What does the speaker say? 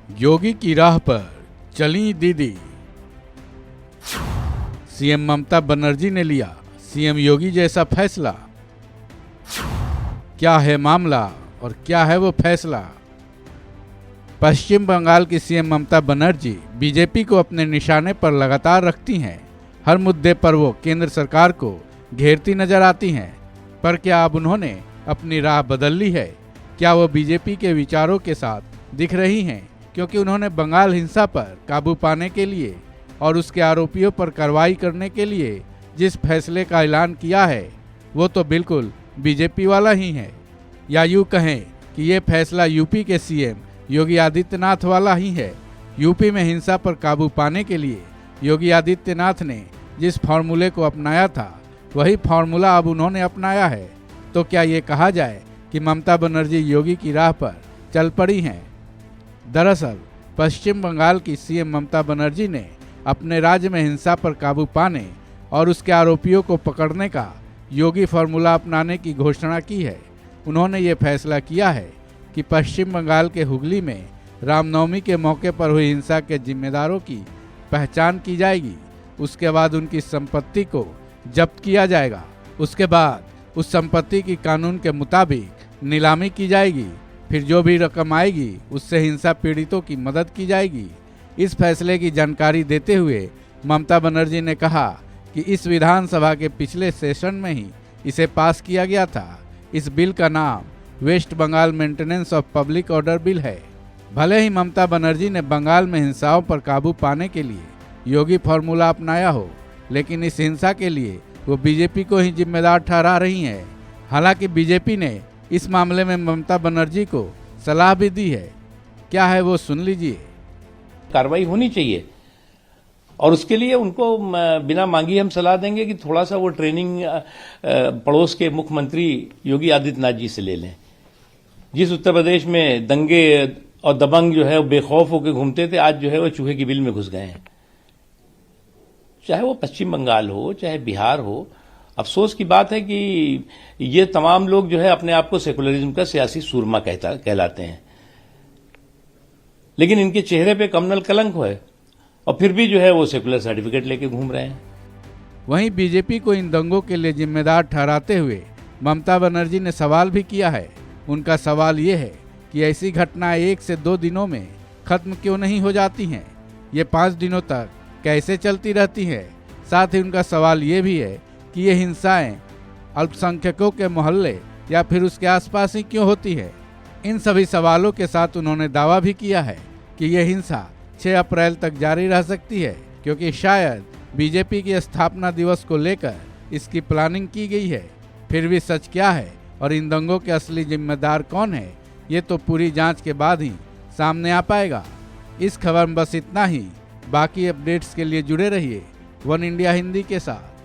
योगी की राह पर चली दीदी। सीएम ममता बनर्जी ने लिया सीएम योगी जैसा फैसला। क्या है मामला और क्या है वो फैसला? पश्चिम बंगाल की सीएम ममता बनर्जी बीजेपी को अपने निशाने पर लगातार रखती हैं। हर मुद्दे पर वो केंद्र सरकार को घेरती नजर आती हैं। पर क्या अब उन्होंने अपनी राह बदल ली है? क्या वो बीजेपी के विचारों के साथ दिख रही हैं? क्योंकि उन्होंने बंगाल हिंसा पर काबू पाने के लिए और उसके आरोपियों पर कार्रवाई करने के लिए जिस फैसले का ऐलान किया है वो तो बिल्कुल बीजेपी वाला ही है। या यूँ कहें कि ये फैसला यूपी के सीएम योगी आदित्यनाथ वाला ही है। यूपी में हिंसा पर काबू पाने के लिए योगी आदित्यनाथ ने जिस फार्मूले को अपनाया था वही फार्मूला अब उन्होंने अपनाया है। तो क्या ये कहा जाए कि ममता बनर्जी योगी की राह पर चल पड़ी हैं? दरअसल पश्चिम बंगाल की सीएम ममता बनर्जी ने अपने राज्य में हिंसा पर काबू पाने और उसके आरोपियों को पकड़ने का योगी फार्मूला अपनाने की घोषणा की है। उन्होंने ये फैसला किया है कि पश्चिम बंगाल के हुगली में रामनवमी के मौके पर हुई हिंसा के जिम्मेदारों की पहचान की जाएगी। उसके बाद उनकी संपत्ति को जब्त किया जाएगा। उसके बाद उस संपत्ति की कानून के मुताबिक नीलामी की जाएगी। फिर जो भी रकम आएगी उससे हिंसा पीड़ितों की मदद की जाएगी। इस फैसले की जानकारी देते हुए ममता बनर्जी ने कहा कि इस विधानसभा के पिछले सेशन में ही इसे पास किया गया था। इस बिल का नाम West Bengal maintenance of public order bill है। भले ही ममता बनर्जी ने बंगाल में हिंसाओं पर काबू पाने के लिए योगी फार्मूला अपनाया हो, लेकिन इस हिंसा के लिए वो बीजेपी को ही जिम्मेदार ठहरा रही हैं। हालांकि बीजेपी ने इस मामले में ममता बनर्जी को सलाह भी दी है। क्या है वो सुन लीजिए। कार्रवाई होनी चाहिए और उसके लिए उनको बिना मांगी हम सलाह देंगे कि थोड़ा सा वो ट्रेनिंग पड़ोस के मुख्यमंत्री योगी आदित्यनाथ जी से ले लें। जिस उत्तर प्रदेश में दंगे और दबंग जो है वो बेखौफ होकर घूमते थे, आज जो है वो चूहे की बिल में घुस गए हैं। चाहे वो पश्चिम बंगाल हो चाहे बिहार हो, अफसोस की बात है कि ये तमाम लोग जो है अपने आप को सेकुलरिज्म का सियासी सूरमा कहलाते हैं, लेकिन इनके चेहरे पे कमनल कलंक है और फिर भी जो है वो सेकुलर सर्टिफिकेट लेके घूम रहे हैं। वहीं बीजेपी को इन दंगों के लिए जिम्मेदार ठहराते हुए ममता बनर्जी ने सवाल भी किया है। उनका सवाल ये है कि ऐसी घटनाएं 1 से 2 दिनों में खत्म क्यों नहीं हो जाती हैं? ये 5 दिनों तक कैसे चलती रहती हैं? साथ ही उनका सवाल ये भी है कि ये हिंसाएं अल्पसंख्यकों के मोहल्ले या फिर उसके आसपास ही क्यों होती है? इन सभी सवालों के साथ उन्होंने दावा भी किया है कि ये हिंसा 6 अप्रैल तक जारी रह सकती है, क्योंकि शायद बीजेपी की स्थापना दिवस को लेकर इसकी प्लानिंग की गई है। फिर भी सच क्या है और इन दंगों के असली जिम्मेदार कौन है, ये तो पूरी जांच के बाद ही सामने आ पाएगा। इस खबर में बस इतना ही। बाकी अपडेट्स के लिए जुड़े रहिए वन इंडिया हिंदी के साथ।